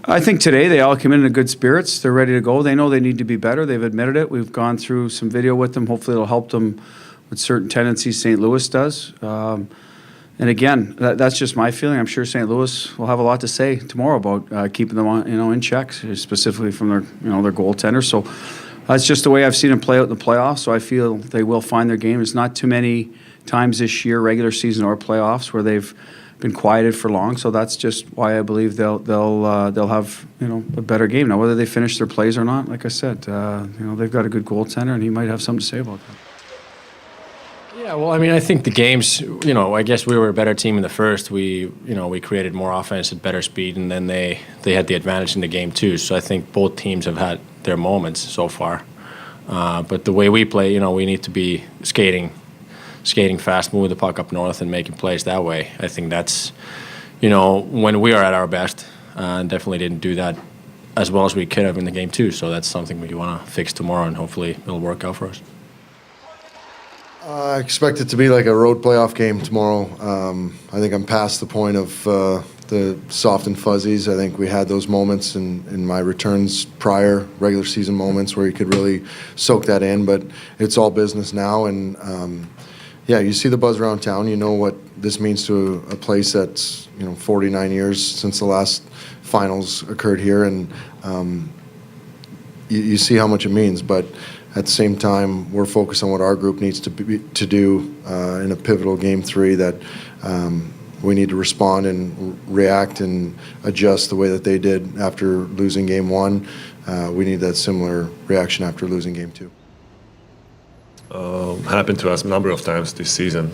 I think today they all come in good spirits. They're ready to go. They know they need to be better. They've admitted it. We've gone through some video with them. Hopefully it'll help them with certain tendencies St. Louis does. And again, that's just my feeling. I'm sure St. Louis will have a lot to say tomorrow about keeping them on, in check, specifically from their goaltender. So that's just the way I've seen them play out in the playoffs. So I feel they will find their game. There's not too many times this year, regular season or playoffs, where they've been quieted for long. So that's just why I believe they'll have a better game. Now whether they finish their plays or not, like I said, they've got a good goaltender, and he might have something to say about that. Yeah, well, I mean, I think the games, I guess we were a better team in the first. We created more offense at better speed, and then they had the advantage in the game too. So I think both teams have had their moments so far. But the way we play, we need to be skating fast, moving the puck up north, and making plays that way. I think that's, when we are at our best, and definitely didn't do that as well as we could have in the game too. So that's something we want to fix tomorrow, and hopefully it'll work out for us. I expect it to be like a road playoff game tomorrow. I think I'm past the point of the soft and fuzzies. I think we had those moments in my returns prior, regular season moments, where you could really soak that in. But it's all business now, and you see the buzz around town. You know what this means to a place that's 49 years since the last finals occurred here, and you see how much it means. But at the same time, we're focused on what our group needs to do in a pivotal Game 3, that we need to respond and react and adjust the way that they did after losing Game 1. We need that similar reaction after losing Game 2. Happened to us a number of times this season.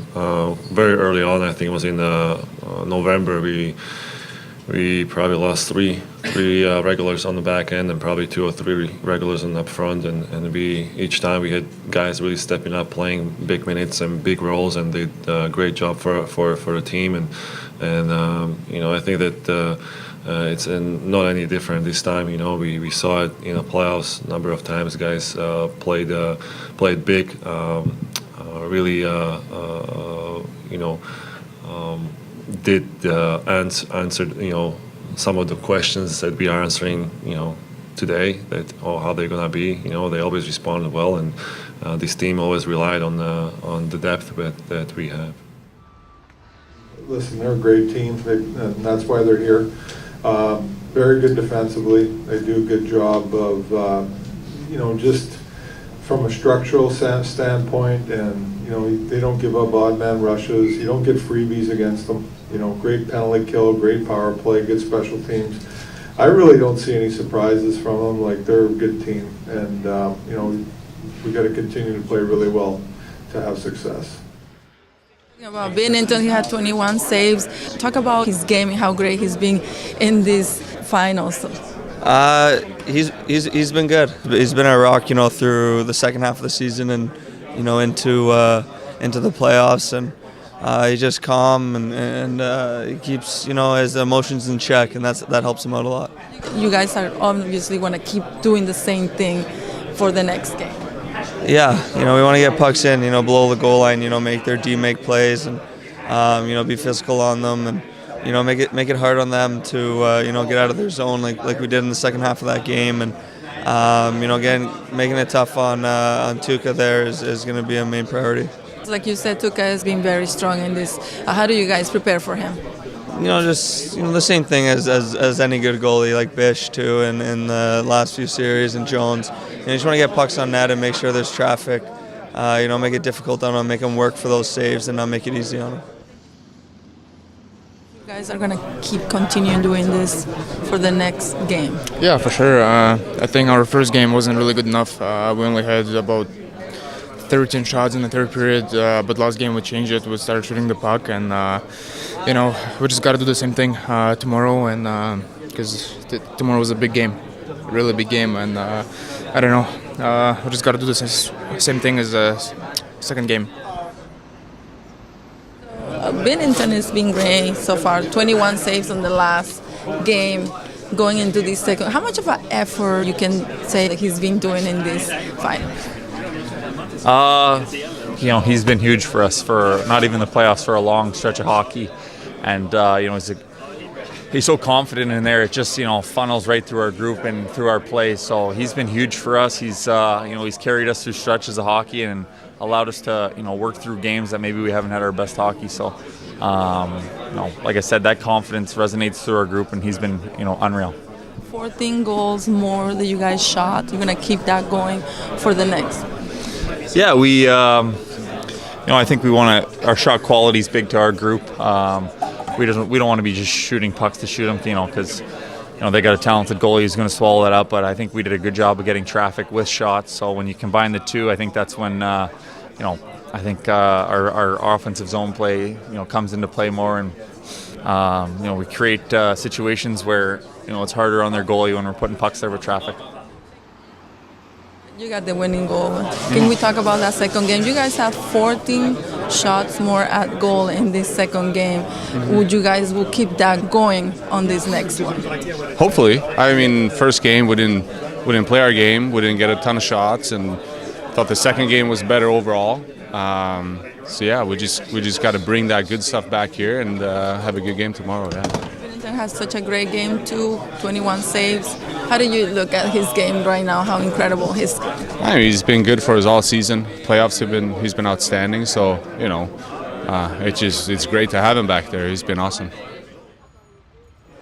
Very early on, I think it was in November, we probably lost three regulars on the back end, and probably 2 or 3 regulars on up front, and each time we had guys really stepping up, playing big minutes and big roles, and did a great job for the team, and I think that it's not any different this time. We saw it in the playoffs a number of times. Guys played big, really answered some of the questions that we are answering today, that how they're gonna be. They always responded well, and this team always relied on the depth that we have. Listen, they're a great team, and that's why they're here. Very good defensively. They do a good job of just from a structural standpoint, and they don't give up odd man rushes. You don't get freebies against them. Great penalty kill, great power play, good special teams. I really don't see any surprises from them. Like, they're a good team, and we got to continue to play really well to have success. About Binnington, he had 21 saves. Talk about his game and how great he's been in these finals. He's been good. He's been a rock, through the second half of the season and into the playoffs, and he's just calm and he keeps his emotions in check, and that helps him out a lot. You guys are obviously want to keep doing the same thing for the next game. Yeah, we want to get pucks in, below the goal line, make their D make plays, and be physical on them, and make it hard on them to get out of their zone like we did in the second half of that game, and again, making it tough on Tuukka there is going to be a main priority. Like you said, Tuukka has been very strong in this. How do you guys prepare for him? Just the same thing as any good goalie, like Bish too, in the last few series, and Jones. You just want to get pucks on net and make sure there's traffic. Make it difficult on them, make them work for those saves, and not make it easy on them. You guys are gonna keep continuing doing this for the next game. Yeah, for sure. I think our first game wasn't really good enough. We only had about 13 shots in the third period, but last game we changed it. We started shooting the puck, and we just got to do the same thing tomorrow, and because tomorrow was a big game, a really big game, and I don't know, we just got to do the same thing as the second game. Binnington has been great so far. 21 saves on the last game. Going into this second, how much of an effort you can say that he's been doing in this final? He's been huge for us for not even the playoffs, for a long stretch of hockey, and he's he's so confident in there. It just, funnels right through our group and through our play. So he's been huge for us. He's, he's carried us through stretches of hockey and allowed us to, work through games that maybe we haven't had our best hockey. So, like I said, that confidence resonates through our group, and he's been, unreal. 14 goals more that you guys shot. You're going to keep that going for the next. Yeah, we, I think we want to. Our shot quality is big to our group. We don't want to be just shooting pucks to shoot them, because they got a talented goalie who's going to swallow that up. But I think we did a good job of getting traffic with shots. So when you combine the two, I think that's when I think our offensive zone play comes into play more, and we create situations where it's harder on their goalie when we're putting pucks there with traffic. You got the winning goal. Can we talk about that second game? You guys have 14 shots more at goal in this second game. Would you guys will keep that going on this next one? Hopefully. I mean, first game we didn't play our game. We didn't get a ton of shots, and thought the second game was better overall. So yeah, we just got to bring that good stuff back here and have a good game tomorrow. Yeah. Has such a great game too, 21 saves. How do you look at his game right now? How incredible his game? I mean, he's been good for us all season. Playoffs he's been outstanding. So it's great to have him back there. He's been awesome.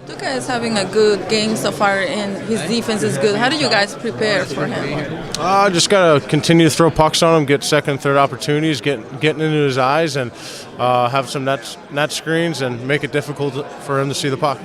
Tuca is having a good game so far, and his defense is good. How do you guys prepare for him? Just got to continue to throw pucks on him, get second, third opportunities, getting into his eyes, and have some net screens and make it difficult for him to see the puck.